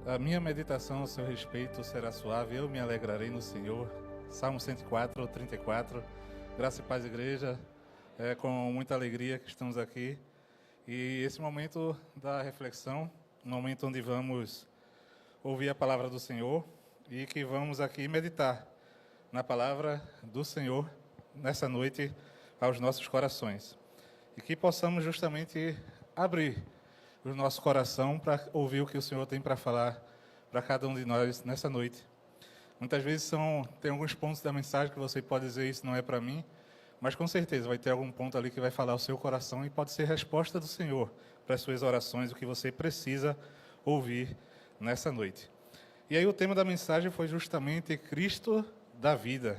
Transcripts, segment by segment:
A minha meditação a seu respeito será suave, eu me alegrarei no Senhor. Salmo 104, 34. Graça e paz, igreja. É com muita alegria que estamos aqui. E esse momento da reflexão, um momento onde vamos ouvir a palavra do Senhor e que vamos aqui meditar na palavra do Senhor nessa noite aos nossos corações. E que possamos justamente abrir o nosso coração para ouvir o que o Senhor tem para falar para cada um de nós nessa noite. Muitas vezes tem alguns pontos da mensagem que você pode dizer, isso não é para mim, mas com certeza vai ter algum ponto ali que vai falar ao seu coração e pode ser resposta do Senhor para as suas orações, o que você precisa ouvir nessa noite. E aí o tema da mensagem foi justamente Cristo da vida.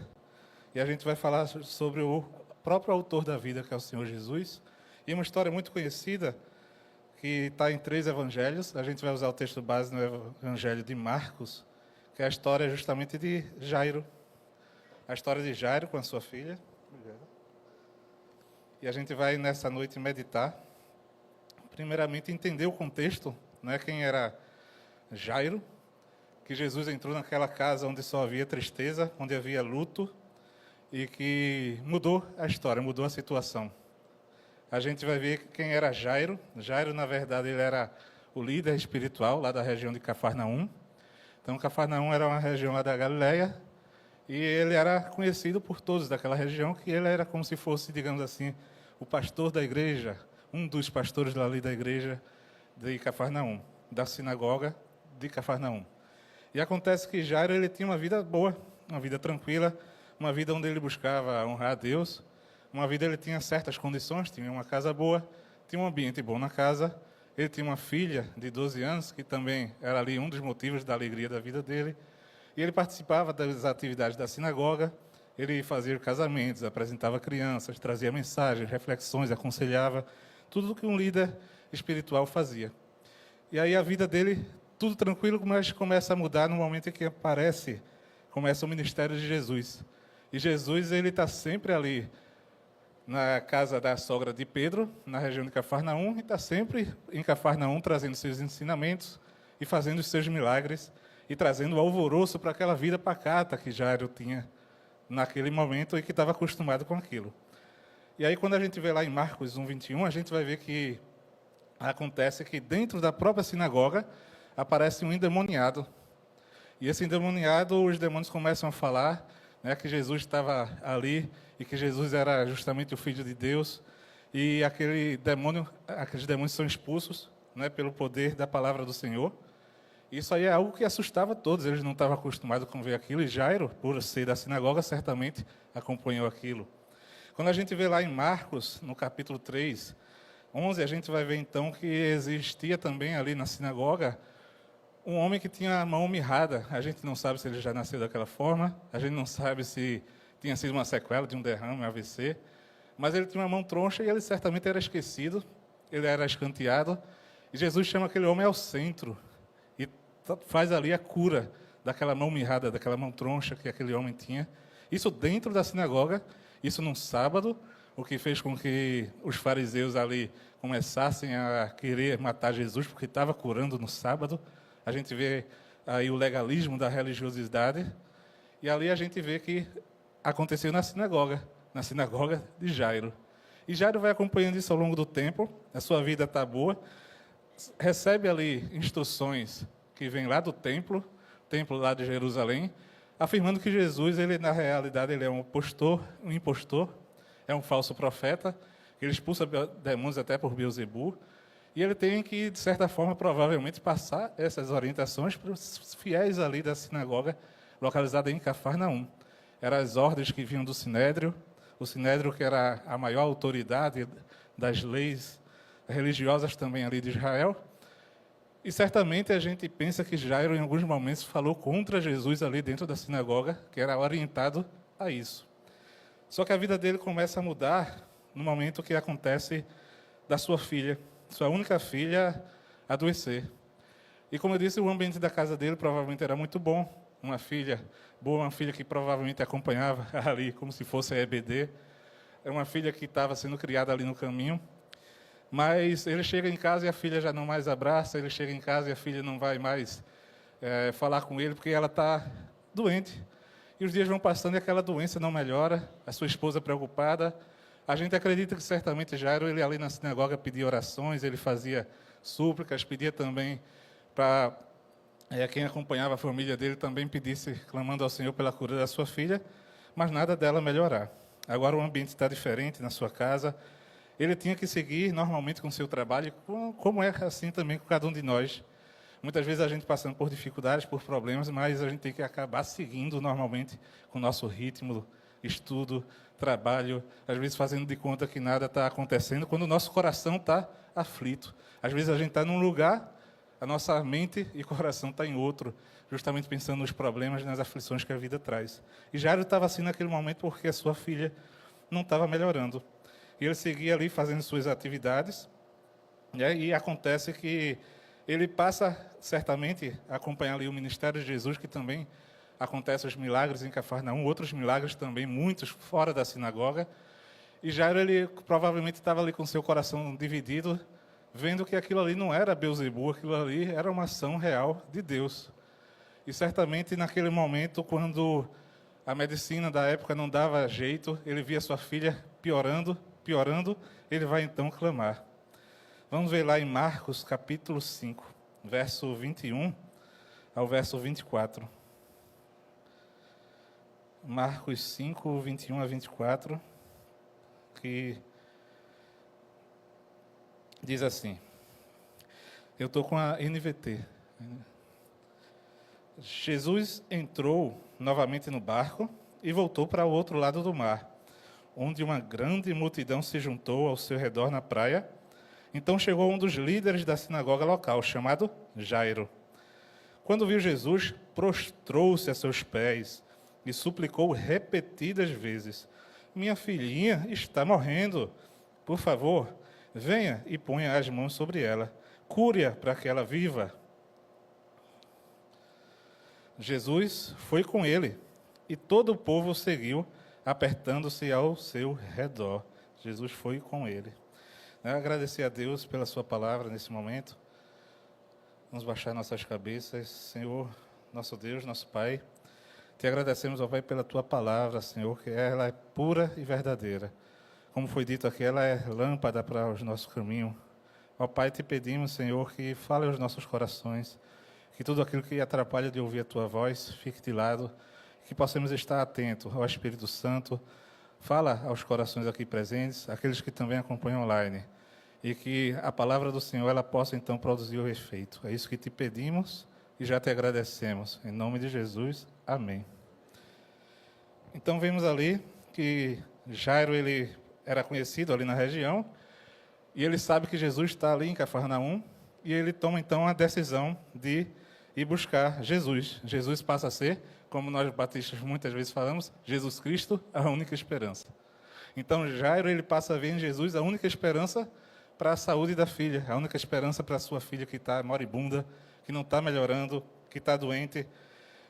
E a gente vai falar sobre o próprio autor da vida, que é o Senhor Jesus, e uma história muito conhecida, que está em 3 evangelhos. A gente vai usar o texto base no evangelho de Marcos, que é a história justamente de Jairo. A história de Jairo com a sua filha. E a gente vai nessa noite meditar, primeiramente entender o contexto, né, quem era Jairo, que Jesus entrou naquela casa onde só havia tristeza, onde havia luto, e que mudou a história, mudou a situação. A gente vai ver quem era Jairo. Jairo, na verdade, ele era o líder espiritual lá da região de Cafarnaum. Então, Cafarnaum era uma região lá da Galileia, e ele era conhecido por todos daquela região, que ele era como se fosse, digamos assim, o pastor da igreja, um dos pastores ali da igreja de Cafarnaum, da sinagoga de Cafarnaum. E acontece que Jairo, ele tinha uma vida boa, uma vida tranquila, uma vida onde ele buscava honrar a Deus. Uma vida ele tinha certas condições, tinha uma casa boa, tinha um ambiente bom na casa, ele tinha uma filha de 12 anos, que também era ali um dos motivos da alegria da vida dele, e ele participava das atividades da sinagoga, ele fazia casamentos, apresentava crianças, trazia mensagens, reflexões, aconselhava, tudo o que um líder espiritual fazia. E aí a vida dele, tudo tranquilo, mas começa a mudar no momento em que começa o ministério de Jesus. E Jesus, ele está sempre ali, na casa da sogra de Pedro, na região de Cafarnaum, e está sempre em Cafarnaum trazendo seus ensinamentos e fazendo os seus milagres e trazendo alvoroço para aquela vida pacata que Jairo tinha naquele momento e que estava acostumado com aquilo. E aí, quando a gente vê lá em Marcos 1:21, a gente vai ver que acontece que dentro da própria sinagoga aparece um endemoniado. E esse endemoniado, os demônios começam a falar, né, que Jesus estava ali e que Jesus era justamente o Filho de Deus, e aqueles demônios são expulsos, né, pelo poder da palavra do Senhor. Isso aí é algo que assustava todos, eles não estavam acostumados com ver aquilo, e Jairo, por ser da sinagoga, certamente acompanhou aquilo. Quando a gente vê lá em Marcos, no capítulo 3, 11, a gente vai ver então que existia também ali na sinagoga um homem que tinha a mão mirrada. A gente não sabe se ele já nasceu daquela forma, a gente não sabe se tinha sido uma sequela de um derrame, um AVC, mas ele tinha uma mão troncha e ele certamente era esquecido, ele era escanteado, e Jesus chama aquele homem ao centro e faz ali a cura daquela mão mirrada, daquela mão troncha que aquele homem tinha. Isso dentro da sinagoga, isso num sábado, o que fez com que os fariseus ali começassem a querer matar Jesus, porque estava curando no sábado. A gente vê aí o legalismo da religiosidade, e ali a gente vê que aconteceu na sinagoga de Jairo. E Jairo vai acompanhando isso ao longo do tempo, a sua vida está boa, recebe ali instruções que vêm lá do templo lá de Jerusalém, afirmando que Jesus, ele na realidade, ele é um impostor, é um falso profeta, ele expulsa demônios até por Beelzebul, e ele tem que, de certa forma, provavelmente passar essas orientações para os fiéis ali da sinagoga, localizada em Cafarnaum. Eram as ordens que vinham do Sinédrio, o Sinédrio que era a maior autoridade das leis religiosas também ali de Israel. E certamente a gente pensa que Jairo, em alguns momentos, falou contra Jesus ali dentro da sinagoga, que era orientado a isso. Só que a vida dele começa a mudar no momento que acontece da sua filha, sua única filha, adoecer. E como eu disse, o ambiente da casa dele provavelmente era muito bom, uma filha boa, uma filha que provavelmente acompanhava ali como se fosse a EBD, é uma filha que estava sendo criada ali no caminho, mas ele chega em casa e a filha já não mais abraça, ele chega em casa e a filha não vai mais falar com ele, porque ela está doente. E os dias vão passando e aquela doença não melhora, a sua esposa preocupada. A gente acredita que certamente Jairo, ele ali na sinagoga pedia orações, ele fazia súplicas, pedia também para quem acompanhava a família dele também pedisse, clamando ao Senhor pela cura da sua filha, mas nada dela melhorar. Agora o ambiente está diferente na sua casa, ele tinha que seguir normalmente com o seu trabalho, como é assim também com cada um de nós. Muitas vezes a gente passando por dificuldades, por problemas, mas a gente tem que acabar seguindo normalmente com o nosso ritmo, estudo, trabalho, às vezes fazendo de conta que nada está acontecendo, quando o nosso coração está aflito. Às vezes a gente está num lugar, a nossa mente e coração está em outro, justamente pensando nos problemas, nas aflições que a vida traz. E Jairo estava assim naquele momento porque a sua filha não estava melhorando. E ele seguia ali fazendo suas atividades, né, e acontece que ele passa, certamente, a acompanhar ali o ministério de Jesus, que também acontecem os milagres em Cafarnaum, outros milagres também, muitos fora da sinagoga. E Jairo, ele provavelmente estava ali com seu coração dividido, vendo que aquilo ali não era Beelzebul, aquilo ali era uma ação real de Deus. E certamente, naquele momento, quando a medicina da época não dava jeito, ele via sua filha piorando, ele vai então clamar. Vamos ver lá em Marcos, capítulo 5, verso 21 ao verso 24. Marcos 5, 21 a 24, que diz assim, eu estou com a NVT. Jesus entrou novamente no barco e voltou para o outro lado do mar, onde uma grande multidão se juntou ao seu redor na praia. Então chegou um dos líderes da sinagoga local, chamado Jairo. Quando viu Jesus, prostrou-se a seus pés e suplicou repetidas vezes: minha filhinha está morrendo. Por favor, venha e ponha as mãos sobre ela. Cure-a para que ela viva. Jesus foi com ele e todo o povo o seguiu, apertando-se ao seu redor. Jesus foi com ele. Agradecer a Deus pela sua palavra nesse momento. Vamos baixar nossas cabeças. Senhor, nosso Deus, nosso Pai, te agradecemos, ó Pai, pela tua palavra, Senhor, que ela é pura e verdadeira. Como foi dito aqui, ela é lâmpada para o nosso caminho. Ó Pai, te pedimos, Senhor, que fale aos nossos corações, que tudo aquilo que atrapalha de ouvir a tua voz fique de lado, que possamos estar atentos ao Espírito Santo. Fala aos corações aqui presentes, aqueles que também acompanham online, e que a palavra do Senhor ela possa então produzir o efeito. É isso que te pedimos e já te agradecemos. Em nome de Jesus, amém. Então vemos ali que Jairo ele era conhecido ali na região, e ele sabe que Jesus está ali em Cafarnaum, e ele toma então a decisão de ir buscar Jesus. Jesus passa a ser, como nós batistas muitas vezes falamos, Jesus Cristo, a única esperança. Então Jairo ele passa a ver em Jesus a única esperança para a saúde da filha, a única esperança para a sua filha que está moribunda, que não está melhorando, que está doente.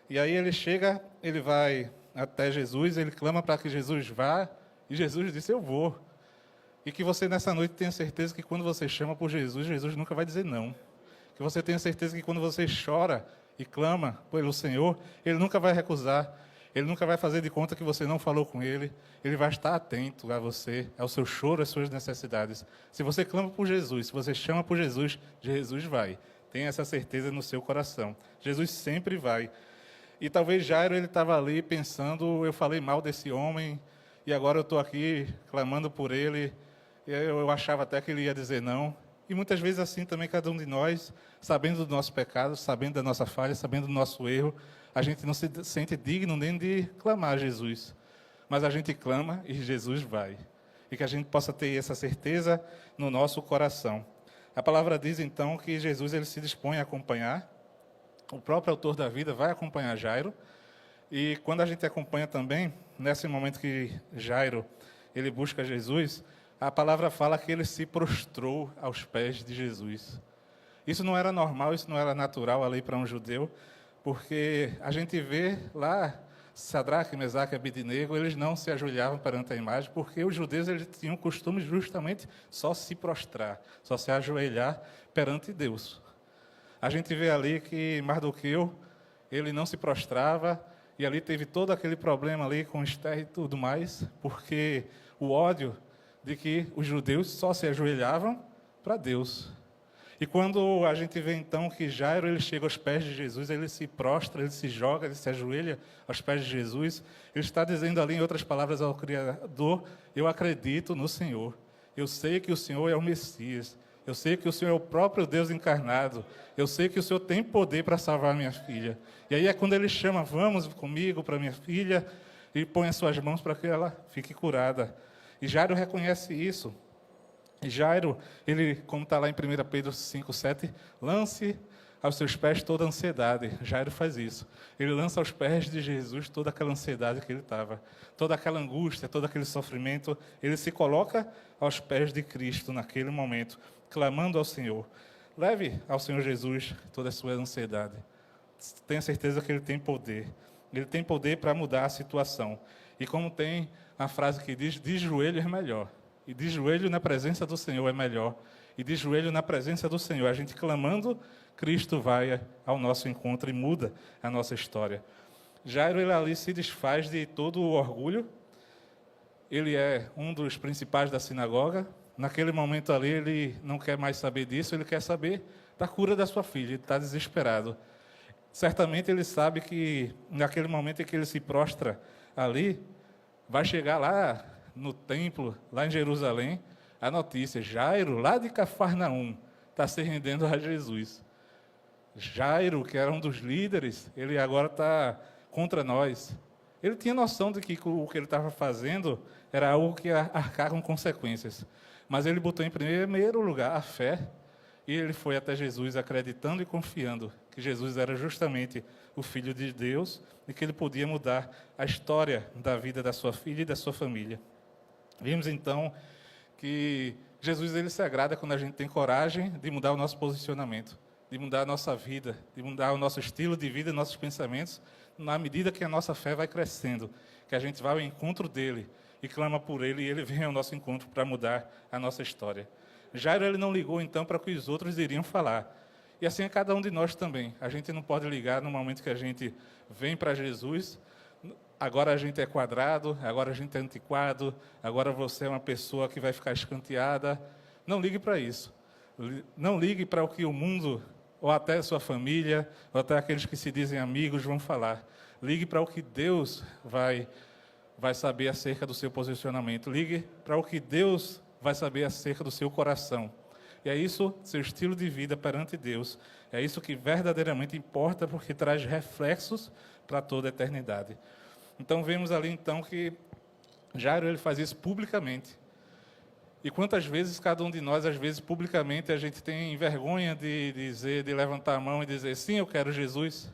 E aí ele chega, ele vai até Jesus, ele clama para que Jesus vá, e Jesus disse, eu vou. E que você nessa noite tenha certeza que quando você chama por Jesus, Jesus nunca vai dizer não. Que você tenha certeza que quando você chora e clama pelo Senhor, Ele nunca vai recusar, Ele nunca vai fazer de conta que você não falou com Ele, Ele vai estar atento a você, ao seu choro, às suas necessidades. Se você clama por Jesus, se você chama por Jesus, Jesus vai. Tenha essa certeza no seu coração. Jesus sempre vai. E talvez Jairo ele estava ali pensando, eu falei mal desse homem, e agora eu estou aqui clamando por ele, e eu achava até que ele ia dizer não. E muitas vezes assim também cada um de nós, sabendo do nosso pecado, sabendo da nossa falha, sabendo do nosso erro, a gente não se sente digno nem de clamar a Jesus. Mas a gente clama e Jesus vai. E que a gente possa ter essa certeza no nosso coração. A palavra diz então que Jesus ele se dispõe a acompanhar. O próprio autor da vida vai acompanhar Jairo. E quando a gente acompanha também, nesse momento que Jairo ele busca Jesus, a palavra fala que ele se prostrou aos pés de Jesus. Isso não era normal, isso não era natural ali para um judeu, porque a gente vê lá Sadraque, Mesaque e Abednego, eles não se ajoelhavam perante a imagem, porque os judeus eles tinham o costume justamente só se prostrar, só se ajoelhar perante Deus. A gente vê ali que Mardoqueu, ele não se prostrava, e ali teve todo aquele problema ali com Esther e tudo mais, porque o ódio de que os judeus só se ajoelhavam para Deus. E quando a gente vê então que Jairo ele chega aos pés de Jesus, ele se prostra, ele se joga, ele se ajoelha aos pés de Jesus, ele está dizendo ali, em outras palavras, ao Criador: eu acredito no Senhor, eu sei que o Senhor é o Messias, eu sei que o Senhor é o próprio Deus encarnado, eu sei que o Senhor tem poder para salvar minha filha. E aí é quando ele chama: vamos comigo para minha filha, e põe as suas mãos para que ela fique curada. E Jairo reconhece isso. E Jairo, ele, como está lá em 1 Pedro 5,7, lance aos seus pés toda a ansiedade. Jairo faz isso. Ele lança aos pés de Jesus toda aquela ansiedade que ele estava, toda aquela angústia, todo aquele sofrimento. Ele se coloca aos pés de Cristo naquele momento, clamando ao Senhor. Leve ao Senhor Jesus toda a sua ansiedade. Tenha certeza que Ele tem poder. Ele tem poder para mudar a situação. E como tem a frase que diz: de joelho é melhor. E de joelho na presença do Senhor é melhor. E de joelho na presença do Senhor, a gente clamando, Cristo vai ao nosso encontro e muda a nossa história. Jairo, ele ali se desfaz de todo o orgulho. Ele é um dos principais da sinagoga. Naquele momento ali, ele não quer mais saber disso, ele quer saber da cura da sua filha. Ele está desesperado. Certamente ele sabe que, naquele momento em que ele se prostra ali, vai chegar lá no templo, lá em Jerusalém, a notícia: Jairo, lá de Cafarnaum, está se rendendo a Jesus. Jairo, que era um dos líderes, ele agora está contra nós. Ele tinha noção de que o que ele estava fazendo era algo que ia arcar com consequências. Mas ele botou em primeiro lugar a fé, e ele foi até Jesus acreditando e confiando que Jesus era justamente o Filho de Deus e que ele podia mudar a história da vida da sua filha e da sua família. Vimos então que Jesus ele se agrada quando a gente tem coragem de mudar o nosso posicionamento, de mudar a nossa vida, de mudar o nosso estilo de vida, nossos pensamentos, na medida que a nossa fé vai crescendo, que a gente vai ao encontro dele e clama por ele, e ele vem ao nosso encontro para mudar a nossa história. Jairo ele não ligou então para o que os outros iriam falar. E assim é cada um de nós também. A gente não pode ligar no momento que a gente vem para Jesus: agora a gente é quadrado, agora a gente é antiquado, agora você é uma pessoa que vai ficar escanteada. Não ligue para isso. Não ligue para o que o mundo, ou até a sua família, ou até aqueles que se dizem amigos vão falar. Ligue para o que Deus vai saber acerca do seu posicionamento. Ligue para o que Deus vai saber acerca do seu coração. E é isso, seu estilo de vida perante Deus. É isso que verdadeiramente importa, porque traz reflexos para toda a eternidade. Então, vemos ali então que Jairo ele faz isso publicamente. E quantas vezes cada um de nós, às vezes publicamente, a gente tem vergonha de dizer, de levantar a mão e dizer: sim, eu quero Jesus.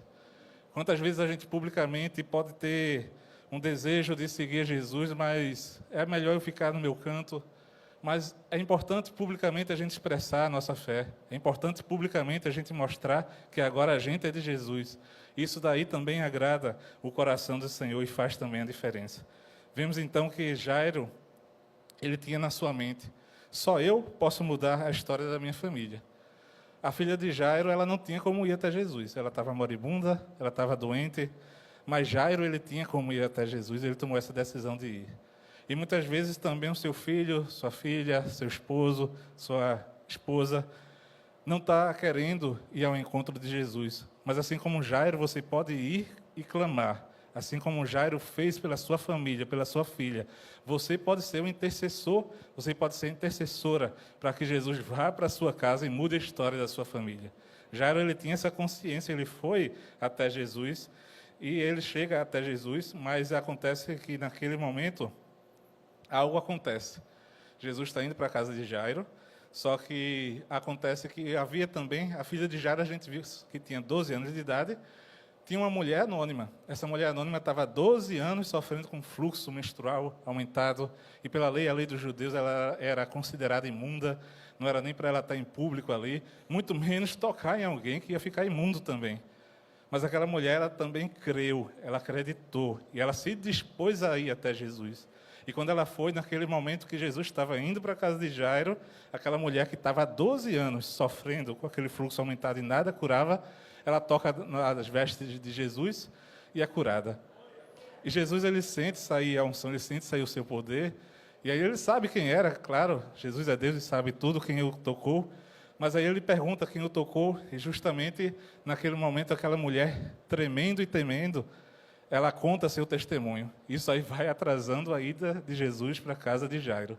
Quantas vezes a gente publicamente pode ter um desejo de seguir Jesus, mas é melhor eu ficar no meu canto. Mas é importante publicamente a gente expressar a nossa fé. É importante publicamente a gente mostrar que agora a gente é de Jesus. Isso daí também agrada o coração do Senhor e faz também a diferença. Vemos então que Jairo, ele tinha na sua mente: só eu posso mudar a história da minha família. A filha de Jairo, ela não tinha como ir até Jesus. Ela estava moribunda, ela estava doente, mas Jairo, ele tinha como ir até Jesus, ele tomou essa decisão de ir. E muitas vezes também o seu filho, sua filha, seu esposo, sua esposa, não está querendo ir ao encontro de Jesus. Mas assim como Jairo, você pode ir e clamar. Assim como Jairo fez pela sua família, pela sua filha. Você pode ser um intercessor, você pode ser intercessora para que Jesus vá para a sua casa e mude a história da sua família. Jairo, ele tinha essa consciência, ele foi até Jesus e ele chega até Jesus, mas acontece que naquele momento algo acontece. Jesus está indo para a casa de Jairo, só que acontece que havia também, a filha de Jairo, a gente viu que tinha 12 anos de idade, tinha uma mulher anônima. Essa mulher anônima estava há 12 anos sofrendo com fluxo menstrual aumentado, e pela lei, a lei dos judeus, ela era considerada imunda, não era nem para ela estar em público ali, muito menos tocar em alguém que ia ficar imundo também. Mas aquela mulher, ela também creu, ela acreditou, e ela se dispôs a ir até Jesus. E quando ela foi, naquele momento que Jesus estava indo para a casa de Jairo, aquela mulher que estava há 12 anos sofrendo com aquele fluxo aumentado e nada curava, ela toca nas vestes de Jesus e é curada. E Jesus, ele sente sair a unção, ele sente sair o seu poder, e aí ele sabe quem era, claro, Jesus é Deus e sabe tudo, quem o tocou, mas aí ele pergunta quem o tocou, e justamente naquele momento aquela mulher, tremendo e temendo, ela conta seu testemunho. Isso aí vai atrasando a ida de Jesus para a casa de Jairo.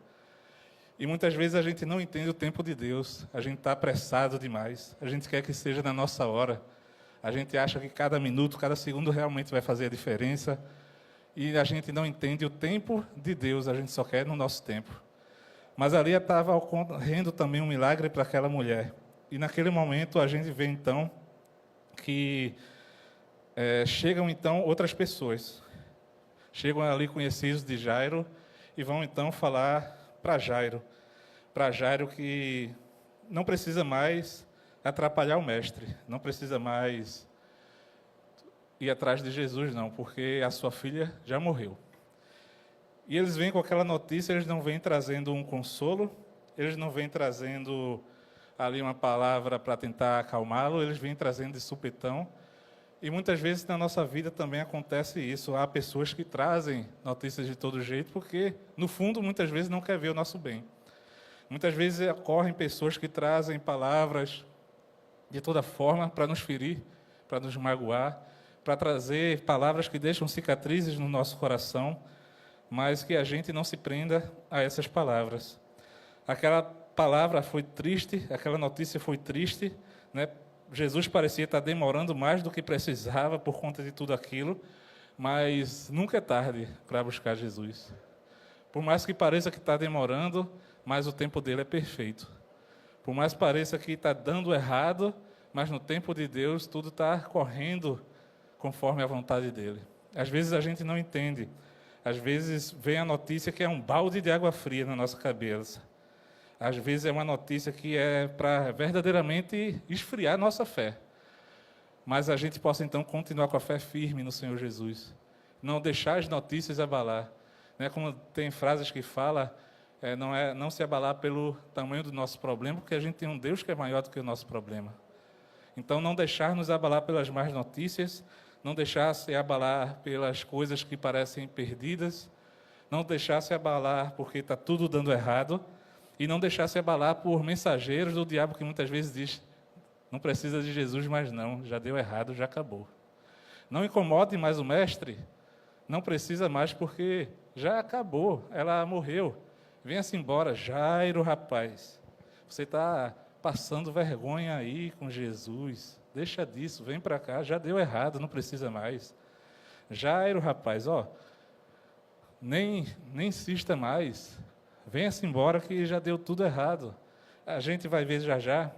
E muitas vezes a gente não entende o tempo de Deus, a gente está apressado demais, a gente quer que seja na nossa hora, a gente acha que cada minuto, cada segundo realmente vai fazer a diferença, e a gente não entende o tempo de Deus, a gente só quer no nosso tempo. Mas ali estava ocorrendo também um milagre para aquela mulher. E naquele momento a gente vê então que chegam então outras pessoas. Chegam ali conhecidos de Jairo e vão então falar para Jairo. Para Jairo que não precisa mais atrapalhar o mestre, não precisa mais ir atrás de Jesus, não, porque a sua filha já morreu. E eles vêm com aquela notícia, eles não vêm trazendo um consolo, eles não vêm trazendo ali uma palavra para tentar acalmá-lo, eles vêm trazendo de supetão. E muitas vezes na nossa vida também acontece isso. Há pessoas que trazem notícias de todo jeito, porque, no fundo, muitas vezes não quer ver o nosso bem. Muitas vezes ocorrem pessoas que trazem palavras de toda forma para nos ferir, para nos magoar, para trazer palavras que deixam cicatrizes no nosso coração, mas que a gente não se prenda a essas palavras. Aquela palavra foi triste, aquela notícia foi triste, né? Jesus parecia estar demorando mais do que precisava por conta de tudo aquilo, mas nunca é tarde para buscar Jesus. Por mais que pareça que está demorando, mas o tempo dele é perfeito. Por mais que pareça que está dando errado, mas no tempo de Deus tudo está correndo conforme a vontade dele. Às vezes a gente não entende. Às vezes vem a notícia que é um balde de água fria na nossa cabeça. Às vezes é uma notícia que é para verdadeiramente esfriar a nossa fé. Mas a gente possa então continuar com a fé firme no Senhor Jesus. Não deixar as notícias abalar. Né? Como tem frases que falam, não se abalar pelo tamanho do nosso problema, porque a gente tem um Deus que é maior do que o nosso problema. Então não deixar nos abalar pelas más notícias, não deixar se abalar pelas coisas que parecem perdidas, não deixar se abalar porque está tudo dando errado, e não deixar se abalar por mensageiros do diabo que muitas vezes diz, não precisa de Jesus mais não, já deu errado, já acabou. Não incomode mais o mestre, não precisa mais porque já acabou, ela morreu. Venha-se embora, Jairo, rapaz, você está passando vergonha aí com Jesus, deixa disso, vem para cá, já deu errado, não precisa mais. Jairo, rapaz, nem insista mais, venha-se embora que já deu tudo errado. A gente vai ver já já,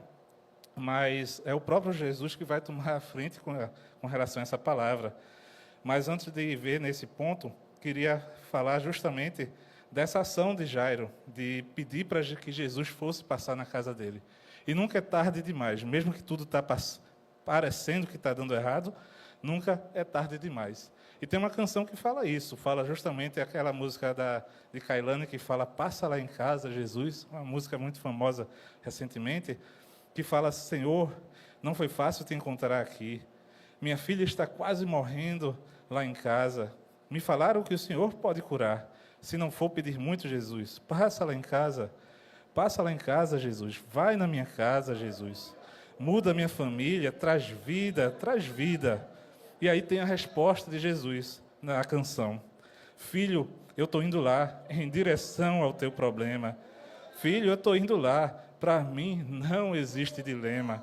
mas é o próprio Jesus que vai tomar a frente com relação a essa palavra. Mas antes de ver nesse ponto, queria falar justamente dessa ação de Jairo, de pedir para que Jesus fosse passar na casa dele. E nunca é tarde demais, mesmo que tudo está parecendo que está dando errado, nunca é tarde demais. E tem uma canção que fala isso, fala justamente aquela música de Kailane que fala Passa lá em casa, Jesus, uma música muito famosa recentemente, que fala, Senhor, não foi fácil te encontrar aqui, minha filha está quase morrendo lá em casa, me falaram que o Senhor pode curar, se não for pedir muito, Jesus, passa lá em casa, Jesus, vai na minha casa, Jesus, muda a minha família, traz vida, traz vida. E aí tem a resposta de Jesus na canção. Filho, eu estou indo lá em direção ao teu problema. Filho, eu estou indo lá. Para mim não existe dilema.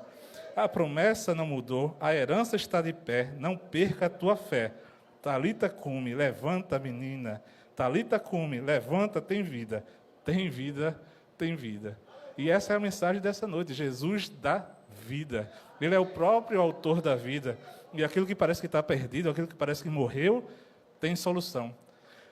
A promessa não mudou, a herança está de pé. Não perca a tua fé. Talita cumi, levanta, menina. Talita cumi, levanta, tem vida. Tem vida, tem vida. E essa é a mensagem dessa noite. Jesus dá vida. Ele é o próprio autor da vida. E aquilo que parece que está perdido, aquilo que parece que morreu, tem solução.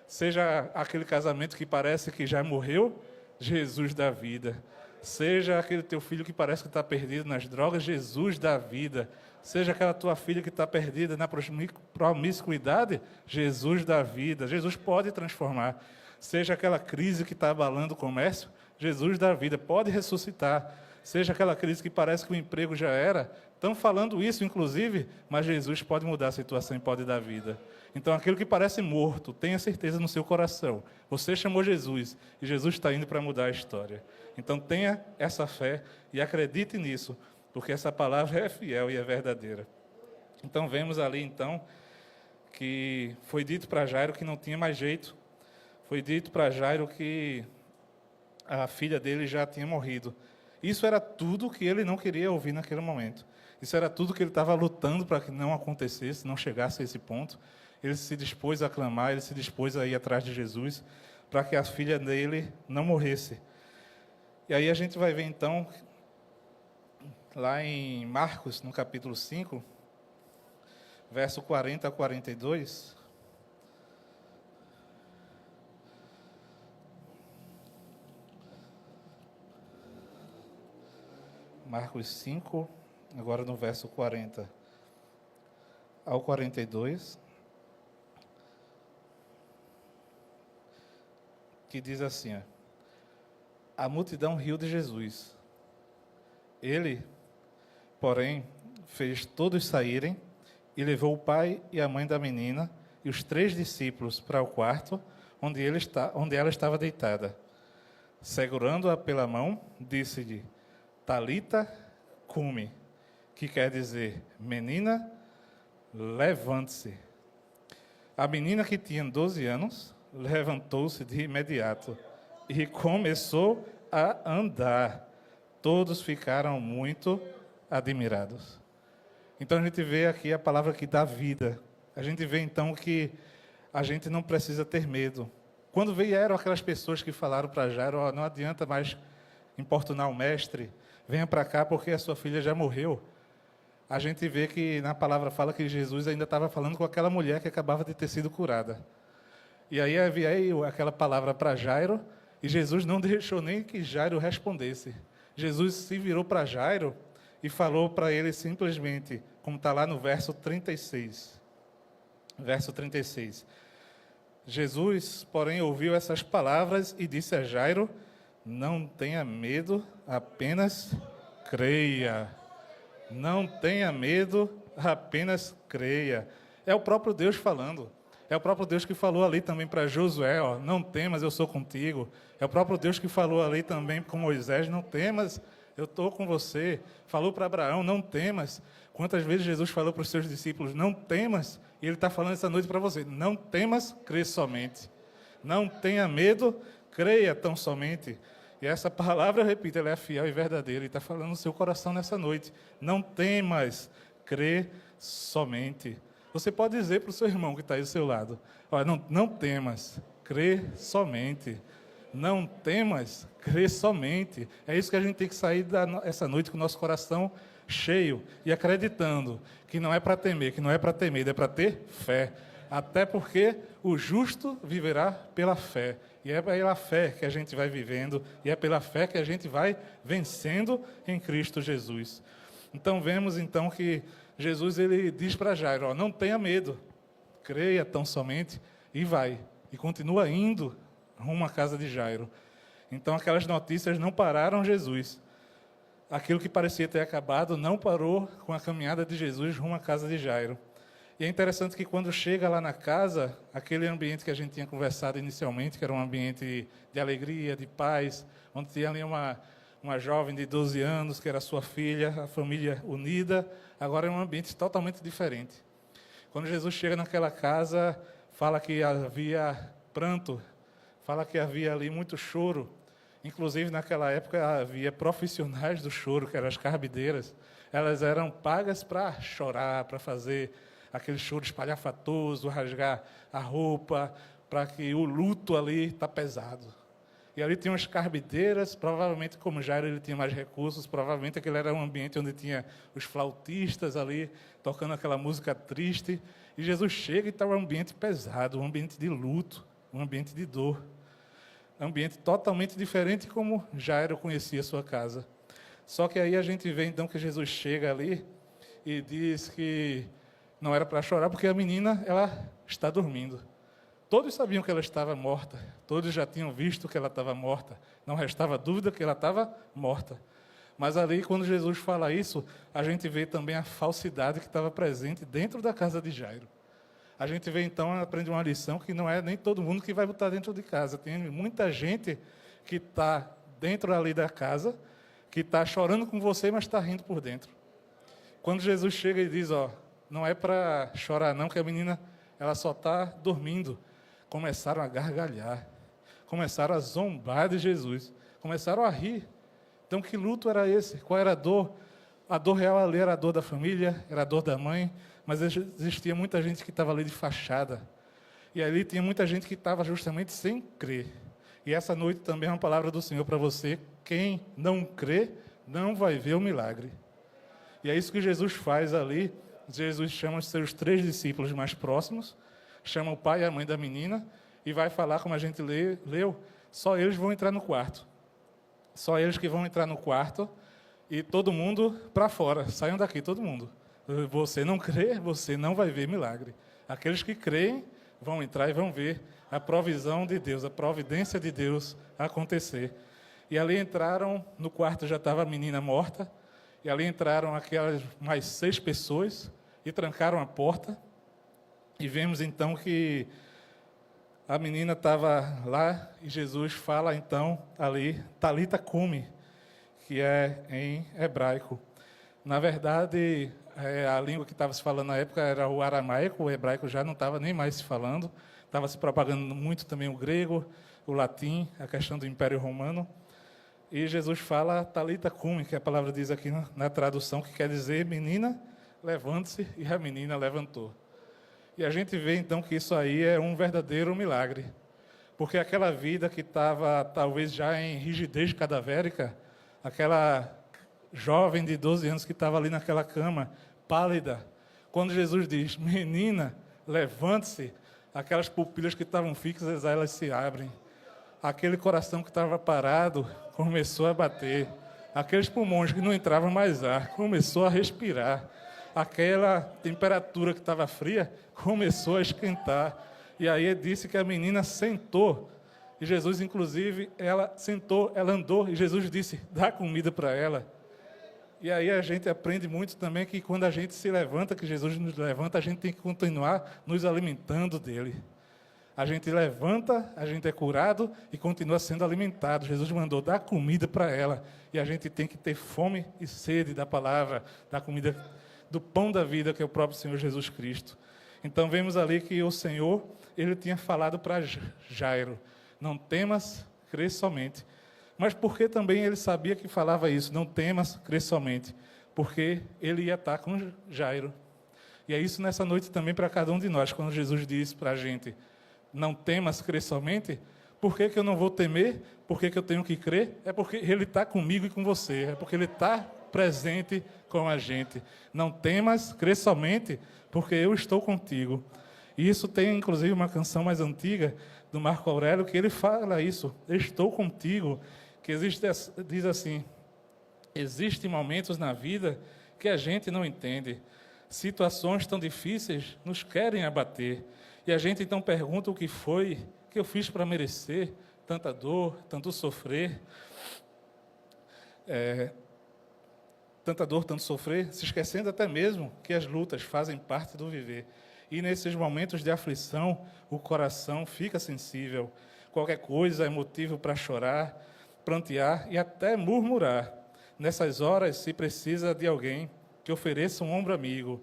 Seja aquele casamento que parece que já morreu, Jesus dá vida. Seja aquele teu filho que parece que está perdido nas drogas, Jesus dá vida. Seja aquela tua filha que está perdida na promiscuidade, Jesus dá vida. Jesus pode transformar. Seja aquela crise que está abalando o comércio, Jesus dá vida, pode ressuscitar. Seja aquela crise que parece que o emprego já era, estão falando isso, inclusive, mas Jesus pode mudar a situação e pode dar vida. Então, aquilo que parece morto, tenha certeza no seu coração. Você chamou Jesus, e Jesus está indo para mudar a história. Então, tenha essa fé e acredite nisso, porque essa palavra é fiel e é verdadeira. Então, vemos ali, então, que foi dito para Jairo que não tinha mais jeito. Foi dito para Jairo que a filha dele já tinha morrido. Isso era tudo que ele não queria ouvir naquele momento. Isso era tudo que ele estava lutando para que não acontecesse, não chegasse a esse ponto. Ele se dispôs a clamar, ele se dispôs a ir atrás de Jesus, para que a filha dele não morresse. E aí a gente vai ver, então, lá em Marcos, no capítulo 5, verso 40 a 42... Marcos 5, agora no verso 40 ao 42, que diz assim: a multidão riu de Jesus. Ele, porém, fez todos saírem e levou o pai e a mãe da menina e os 3 discípulos para o quarto onde ela estava deitada. Segurando-a pela mão, disse-lhe: Talita cumi, que quer dizer, menina, levante-se. A menina, que tinha 12 anos, levantou-se de imediato e começou a andar. Todos ficaram muito admirados. Então a gente vê aqui a palavra que dá vida. A gente vê então que a gente não precisa ter medo. Quando vieram aquelas pessoas que falaram para Jairo: não adianta mais importunar o mestre, venha para cá porque a sua filha já morreu. A gente vê que na palavra fala que Jesus ainda estava falando com aquela mulher que acabava de ter sido curada. E aí veio aquela palavra para Jairo, e Jesus não deixou nem que Jairo respondesse. Jesus se virou para Jairo e falou para ele simplesmente, como está lá no verso 36. Verso 36. Jesus, porém, ouviu essas palavras e disse a Jairo: não tenha medo, apenas creia. Não tenha medo, apenas creia. É o próprio Deus falando. É o próprio Deus que falou ali também para Josué: não temas, eu sou contigo. É o próprio Deus que falou ali também com Moisés: não temas, eu estou com você. Falou para Abraão: não temas. Quantas vezes Jesus falou para os seus discípulos: não temas? E ele está falando essa noite para você: não temas, crê somente. Não tenha medo, creia tão somente. E essa palavra, eu repito, ela é fiel e verdadeira. E está falando no seu coração nessa noite: não temas, crê somente. Você pode dizer para o seu irmão que está aí do seu lado: olha, não temas, crê somente. Não temas, crê somente. É isso que a gente tem que sair essa noite com o nosso coração cheio e acreditando que não é para temer, que não é para ter medo, é para ter fé. Até porque o justo viverá pela fé. E é pela fé que a gente vai vivendo, e é pela fé que a gente vai vencendo em Cristo Jesus. Então vemos então que Jesus, ele diz para Jairo: não tenha medo, creia tão somente, e vai. E continua indo rumo à casa de Jairo. Então aquelas notícias não pararam Jesus. Aquilo que parecia ter acabado não parou com a caminhada de Jesus rumo à casa de Jairo. E é interessante que quando chega lá na casa, aquele ambiente que a gente tinha conversado inicialmente, que era um ambiente de alegria, de paz, onde tinha ali uma jovem de 12 anos, que era sua filha, a família unida, agora é um ambiente totalmente diferente. Quando Jesus chega naquela casa, fala que havia pranto, fala que havia ali muito choro. Inclusive, naquela época, havia profissionais do choro, que eram as carbideiras. Elas eram pagas para chorar, para fazer aquele choro espalhafatoso, rasgar a roupa, para que o luto ali está pesado. E ali tinham as carbideiras, provavelmente, como Jairo ele tinha mais recursos, provavelmente aquele era um ambiente onde tinha os flautistas ali, tocando aquela música triste. E Jesus chega e está um ambiente pesado, um ambiente de luto, um ambiente de dor. Um ambiente totalmente diferente como Jairo conhecia a sua casa. Só que aí a gente vê então que Jesus chega ali e diz que não era para chorar, porque a menina, ela está dormindo. Todos sabiam que ela estava morta, todos já tinham visto que ela estava morta, não restava dúvida que ela estava morta. Mas ali, quando Jesus fala isso, a gente vê também a falsidade que estava presente dentro da casa de Jairo. A gente vê, então, aprende uma lição que não é nem todo mundo que vai botar dentro de casa. Tem muita gente que está dentro ali da casa, que está chorando com você, mas está rindo por dentro. Quando Jesus chega e diz, não é para chorar não, que a menina ela só está dormindo. Começaram a gargalhar, começaram a zombar de Jesus, começaram a rir. Então, que luto era esse? Qual era a dor? A dor real ali era a dor da família, era a dor da mãe, mas existia muita gente que estava ali de fachada. E ali tinha muita gente que estava justamente sem crer. E essa noite também é uma palavra do Senhor para você. Quem não crê, não vai ver o milagre. E é isso que Jesus faz ali. Jesus chama os seus 3 discípulos mais próximos, chama o pai e a mãe da menina, e vai falar, como a gente leu, só eles vão entrar no quarto. Só eles que vão entrar no quarto, e todo mundo para fora. Saiam daqui, todo mundo. Você não crê, você não vai ver milagre. Aqueles que creem vão entrar e vão ver a provisão de Deus, a providência de Deus acontecer. E ali entraram, no quarto já estava a menina morta, e ali entraram aquelas mais 6 pessoas e trancaram a porta. E vemos então que a menina estava lá e Jesus fala então ali, Talita cumi, que é em hebraico. Na verdade, a língua que estava se falando na época era o aramaico, o hebraico já não estava nem mais se falando, estava se propagando muito também o grego, o latim, a questão do Império Romano. E Jesus fala Talita cumi, que a palavra diz aqui na tradução, que quer dizer, menina, levante-se, e a menina levantou. E a gente vê então que isso aí é um verdadeiro milagre, porque aquela vida que estava talvez já em rigidez cadavérica, aquela jovem de 12 anos que estava ali naquela cama, pálida, quando Jesus diz, menina, levante-se, aquelas pupilas que estavam fixas, elas se abrem. Aquele coração que estava parado começou a bater. Aqueles pulmões que não entravam mais ar, começou a respirar. Aquela temperatura que estava fria começou a esquentar. E aí disse que a menina sentou. E Jesus, inclusive, ela sentou, ela andou. E Jesus disse, dá comida para ela. E aí a gente aprende muito também que quando a gente se levanta, que Jesus nos levanta, a gente tem que continuar nos alimentando dele. A gente levanta, a gente é curado e continua sendo alimentado. Jesus mandou dar comida para ela. E a gente tem que ter fome e sede da palavra, da comida, do pão da vida, que é o próprio Senhor Jesus Cristo. Então, vemos ali que o Senhor, ele tinha falado para Jairo, não temas, crê somente. Mas por que também ele sabia que falava isso? Não temas, crê somente. Porque ele ia estar com Jairo. E é isso nessa noite também para cada um de nós, quando Jesus diz para a gente, não temas, crê somente. Por que eu não vou temer? Por que eu tenho que crer? É porque ele está comigo e com você. É porque ele está presente com a gente. Não temas, crê somente, porque eu estou contigo. E isso tem, inclusive, uma canção mais antiga, do Marco Aurélio, que ele fala isso, estou contigo, que diz assim, existem momentos na vida que a gente não entende, situações tão difíceis nos querem abater, e a gente então pergunta o que foi que eu fiz para merecer tanta dor, tanto sofrer, tanta dor, tanto sofrer, se esquecendo até mesmo que as lutas fazem parte do viver. E nesses momentos de aflição, o coração fica sensível. Qualquer coisa é motivo para chorar, prantear e até murmurar. Nessas horas, se precisa de alguém que ofereça um ombro amigo,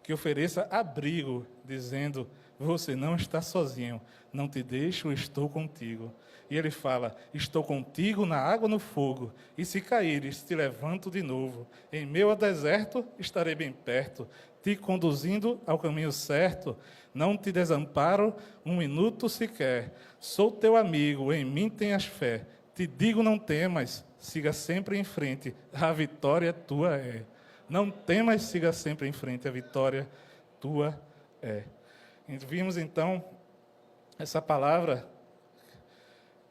que ofereça abrigo, dizendo, você não está sozinho, não te deixo, estou contigo. E ele fala, estou contigo na água, no fogo, e se caíres, te levanto de novo. Em meu deserto, estarei bem perto, te conduzindo ao caminho certo, não te desamparo um minuto sequer. Sou teu amigo, em mim tenhas fé. Te digo, não temas, siga sempre em frente, a vitória tua é. Não temas, siga sempre em frente, a vitória tua é. E vimos então essa palavra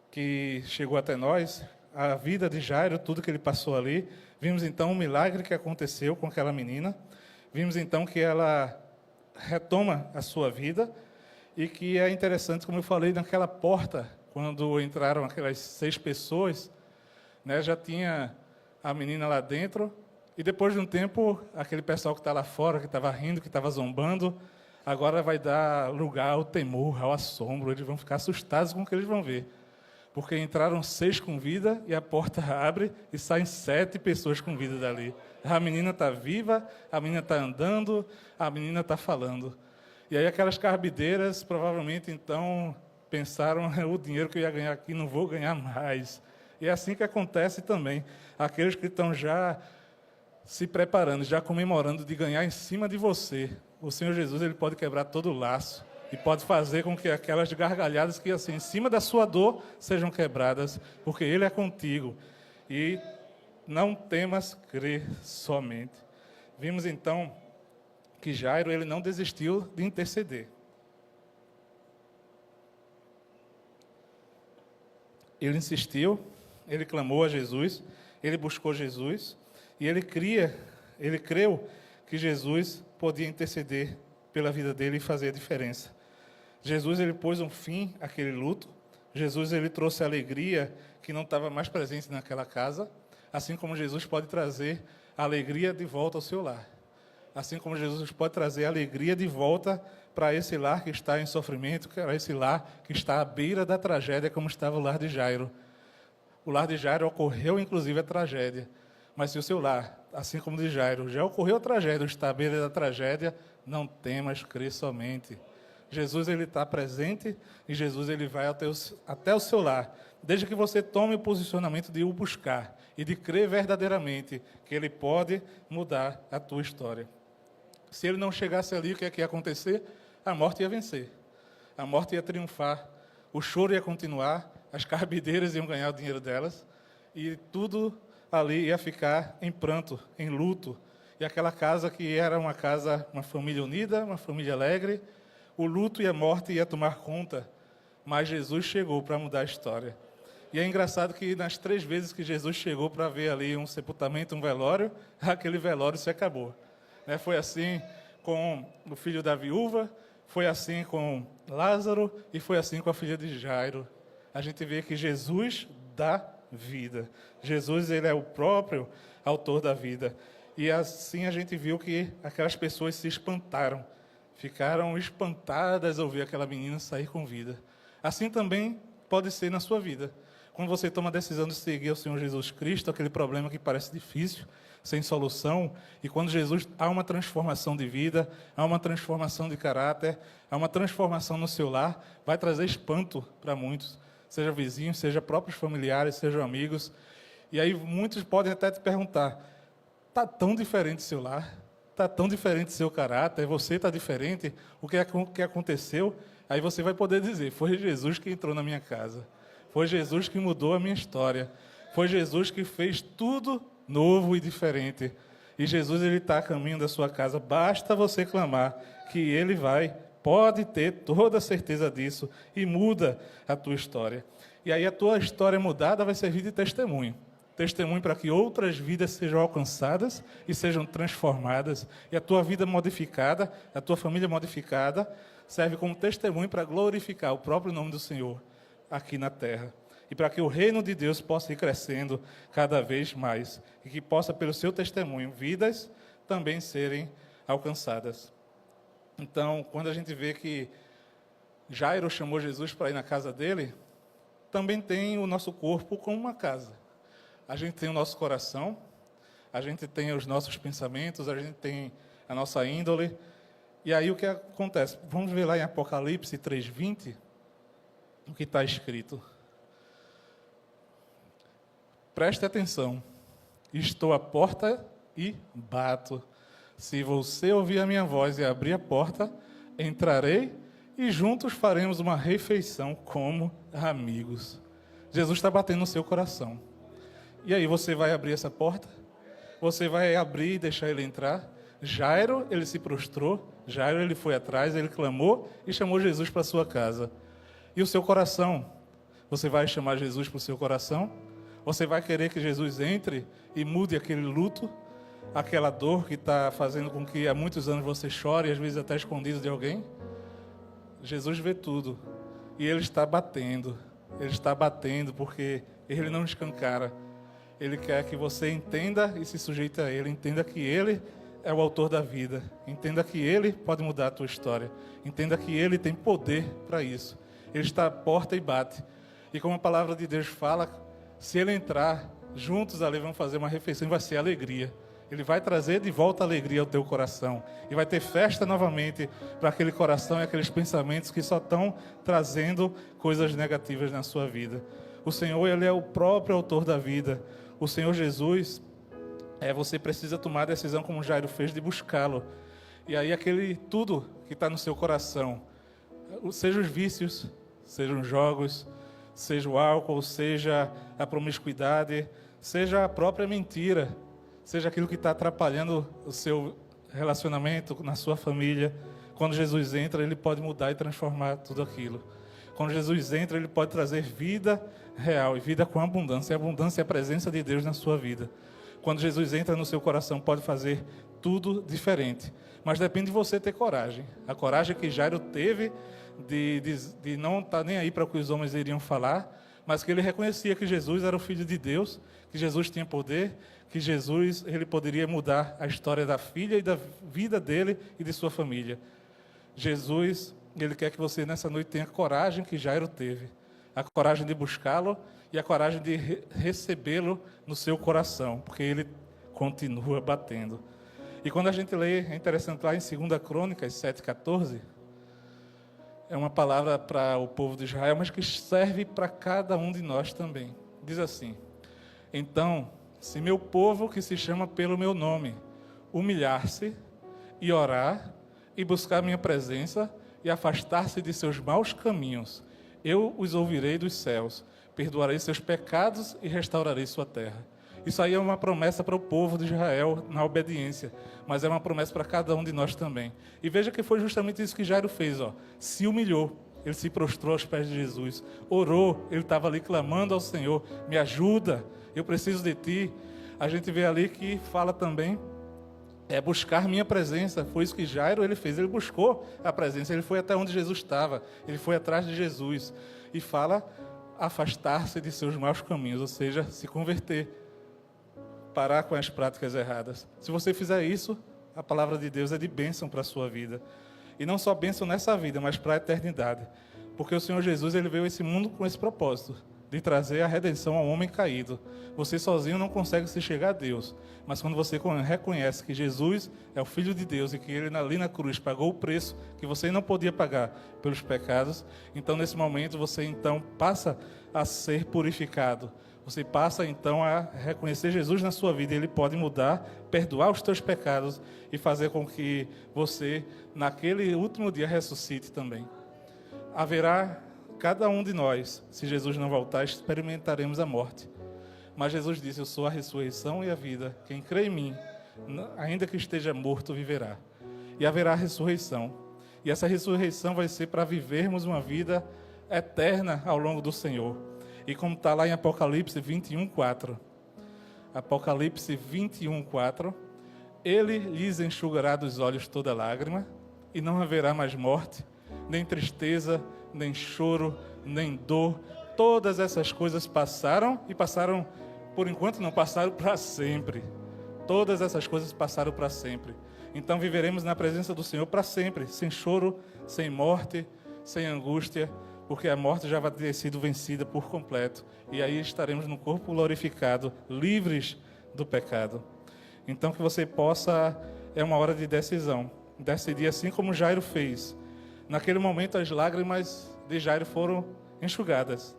que chegou até nós, a vida de Jairo, tudo que ele passou ali. Vimos então um milagre que aconteceu com aquela menina. Vimos então que ela retoma a sua vida E que é interessante, como eu falei, naquela porta, quando entraram aquelas 6 pessoas, né, já tinha a menina lá dentro, e depois de um tempo, aquele pessoal que está lá fora, que estava rindo, que estava zombando, agora vai dar lugar ao temor, ao assombro, eles vão ficar assustados com o que eles vão ver. Porque entraram 6 com vida, e a porta abre, e saem 7 pessoas com vida dali. A menina está viva, a menina está andando, a menina está falando. E aí aquelas carbideiras, provavelmente, então, pensaram, o dinheiro que eu ia ganhar aqui, não vou ganhar mais. E é assim que acontece também. Aqueles que estão já se preparando, já comemorando de ganhar em cima de você. O Senhor Jesus, ele pode quebrar todo o laço e pode fazer com que aquelas gargalhadas que, assim, em cima da sua dor, sejam quebradas, porque Ele é contigo. E não temas crer somente. Vimos, então, que Jairo, ele não desistiu de interceder. Ele insistiu, ele clamou a Jesus, ele buscou Jesus, e ele creu que Jesus podia interceder pela vida dele e fazer a diferença. Jesus, ele pôs um fim àquele luto. Jesus, ele trouxe alegria que não estava mais presente naquela casa, assim como Jesus pode trazer a alegria de volta ao seu lar. Assim como Jesus pode trazer a alegria de volta para esse lar que está em sofrimento, para esse lar que está à beira da tragédia, como estava o lar de Jairo. O lar de Jairo ocorreu, inclusive, a tragédia. Mas se o seu lar, assim como o de Jairo, já ocorreu a tragédia, está à beira da tragédia, não temas, crê somente. Jesus, ele está presente e Jesus, ele vai até o seu lar, desde que você tome o posicionamento de o buscar e de crer verdadeiramente que ele pode mudar a tua história. Se ele não chegasse ali, o que é que ia acontecer? A morte ia vencer. A morte ia triunfar. O choro ia continuar. As carbideiras iam ganhar o dinheiro delas. E tudo ali ia ficar em pranto, em luto. E aquela casa que era uma casa, uma família unida, uma família alegre, o luto e a morte ia tomar conta. Mas Jesus chegou para mudar a história. E é engraçado que nas 3 vezes que Jesus chegou para ver ali um sepultamento, um velório, aquele velório se acabou. Foi assim com o filho da viúva, foi assim com Lázaro e foi assim com a filha de Jairo. A gente vê que Jesus dá vida. Jesus, ele é o próprio autor da vida. E assim a gente viu que aquelas pessoas se espantaram. Ficaram espantadas ao ver aquela menina sair com vida. Assim também pode ser na sua vida. Quando você toma a decisão de seguir o Senhor Jesus Cristo, aquele problema que parece difícil, sem solução, e quando Jesus há uma transformação de vida, há uma transformação de caráter, há uma transformação no seu lar, vai trazer espanto para muitos, seja vizinhos, seja próprios familiares, sejam amigos. E aí muitos podem até te perguntar, está tão diferente o seu lar? Está tão diferente o seu caráter? Você está diferente? O que aconteceu? Aí você vai poder dizer, foi Jesus que entrou na minha casa. Foi Jesus que mudou a minha história. Foi Jesus que fez tudo novo e diferente. E Jesus, ele está a caminho da sua casa. Basta você clamar que ele vai, pode ter toda a certeza disso e muda a tua história. E aí a tua história mudada vai servir de testemunho. Testemunho para que outras vidas sejam alcançadas e sejam transformadas. E a tua vida modificada, a tua família modificada, serve como testemunho para glorificar o próprio nome do Senhor aqui na terra. E para que o reino de Deus possa ir crescendo cada vez mais. E que possa, pelo seu testemunho, vidas também serem alcançadas. Então, quando a gente vê que Jairo chamou Jesus para ir na casa dele, também tem o nosso corpo como uma casa. A gente tem o nosso coração, a gente tem os nossos pensamentos, a gente tem a nossa índole. E aí o que acontece? Vamos ver lá em Apocalipse 3:20, o que está escrito. Preste atenção. Estou à porta e bato. Se você ouvir a minha voz e abrir a porta, entrarei e juntos faremos uma refeição como amigos. Jesus está batendo no seu coração. E aí, você vai abrir essa porta? Você vai abrir e deixar ele entrar? Jairo, ele se prostrou. Jairo, ele foi atrás, ele clamou e chamou Jesus para a sua casa. E o seu coração? Você vai chamar Jesus para o seu coração? Você vai querer que Jesus entre e mude aquele luto? Aquela dor que está fazendo com que há muitos anos você chore, às vezes até escondido de alguém? Jesus vê tudo. E Ele está batendo. Ele está batendo porque Ele não escancara. Ele quer que você entenda e se sujeite a Ele. Entenda que Ele é o autor da vida. Entenda que Ele pode mudar a tua história. Entenda que Ele tem poder para isso. Ele está à porta e bate. E como a palavra de Deus fala, se Ele entrar, juntos ali vão fazer uma refeição e vai ser alegria. Ele vai trazer de volta a alegria ao teu coração. E vai ter festa novamente para aquele coração e aqueles pensamentos que só estão trazendo coisas negativas na sua vida. O Senhor, Ele é o próprio autor da vida. O Senhor Jesus, você precisa tomar a decisão, como Jairo fez, de buscá-lo. E aí aquele tudo que está no seu coração, seja os vícios, sejam os jogos, seja o álcool, seja a promiscuidade, seja a própria mentira, seja aquilo que está atrapalhando o seu relacionamento na sua família. Quando Jesus entra, Ele pode mudar e transformar tudo aquilo. Quando Jesus entra, Ele pode trazer vida real e vida com abundância. E abundância é a presença de Deus na sua vida. Quando Jesus entra no seu coração, pode fazer tudo diferente. Mas depende de você ter coragem. A coragem que Jairo teve de não estar nem aí para o que os homens iriam falar, mas que ele reconhecia que Jesus era o Filho de Deus, que Jesus tinha poder, que Jesus ele poderia mudar a história da filha e da vida dele e de sua família. Jesus, Ele quer que você nessa noite tenha a coragem que Jairo teve, a coragem de buscá-lo e a coragem de recebê-lo no seu coração, porque Ele continua batendo. E quando a gente lê, é interessante lá em 2 Crônicas 7,14, é uma palavra para o povo de Israel, mas que serve para cada um de nós também. Diz assim: então, se meu povo que se chama pelo meu nome humilhar-se e orar e buscar minha presença e afastar-se de seus maus caminhos, eu os ouvirei dos céus, perdoarei seus pecados e restaurarei sua terra. Isso aí é uma promessa para o povo de Israel na obediência, mas é uma promessa para cada um de nós também. E veja que foi justamente isso que Jairo fez, se humilhou, ele se prostrou aos pés de Jesus, orou, ele estava ali clamando ao Senhor: me ajuda, eu preciso de ti. A gente vê ali que fala também, buscar minha presença. Foi isso que Jairo ele fez, ele buscou a presença, ele foi até onde Jesus estava, ele foi atrás de Jesus. E fala afastar-se de seus maus caminhos, ou seja, se converter, parar com as práticas erradas. Se você fizer isso, a palavra de Deus é de bênção para a sua vida. E não só bênção nessa vida, mas para a eternidade. Porque o Senhor Jesus ele veio a esse mundo com esse propósito, de trazer a redenção ao homem caído. Você sozinho não consegue se chegar a Deus. Mas quando você reconhece que Jesus é o Filho de Deus e que Ele ali na cruz pagou o preço que você não podia pagar pelos pecados, então nesse momento você então passa a ser purificado. Você passa então a reconhecer Jesus na sua vida. Ele pode mudar, perdoar os teus pecados e fazer com que você, naquele último dia, ressuscite também. Haverá, cada um de nós, se Jesus não voltar, experimentaremos a morte. Mas Jesus disse: eu sou a ressurreição e a vida. Quem crê em mim, ainda que esteja morto, viverá. E haverá ressurreição. E essa ressurreição vai ser para vivermos uma vida eterna ao longo do Senhor. E como está lá em Apocalipse 21:4. Apocalipse 21:4. Ele lhes enxugará dos olhos toda lágrima, e não haverá mais morte, nem tristeza, nem choro, nem dor. Todas essas coisas passaram, e passaram, por enquanto não, passaram para sempre. Todas essas coisas passaram para sempre. Então viveremos na presença do Senhor para sempre, sem choro, sem morte, sem angústia, porque a morte já vai ter sido vencida por completo. E aí estaremos no corpo glorificado, livres do pecado. Então que você possa, é uma hora de decisão, decidir assim como Jairo fez. Naquele momento as lágrimas de Jairo foram enxugadas.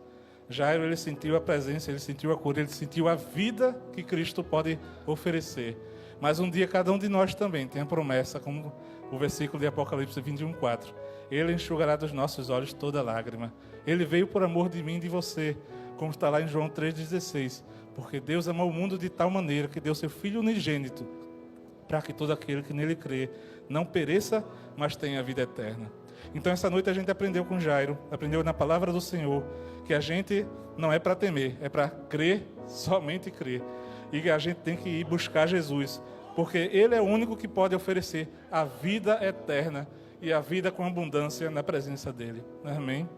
Jairo ele sentiu a presença, ele sentiu a cura, ele sentiu a vida que Cristo pode oferecer. Mas um dia cada um de nós também tem a promessa, como o versículo de Apocalipse 21:4. Ele enxugará dos nossos olhos toda lágrima. Ele veio por amor de mim e de você, como está lá em João 3,16. Porque Deus amou o mundo de tal maneira que deu seu Filho unigênito, para que todo aquele que nele crê não pereça, mas tenha a vida eterna. Então essa noite a gente aprendeu com Jairo, aprendeu na palavra do Senhor, que a gente não é para temer, é para crer, somente crer. E que a gente tem que ir buscar Jesus, porque Ele é o único que pode oferecer a vida eterna e a vida com abundância na presença dele. Amém?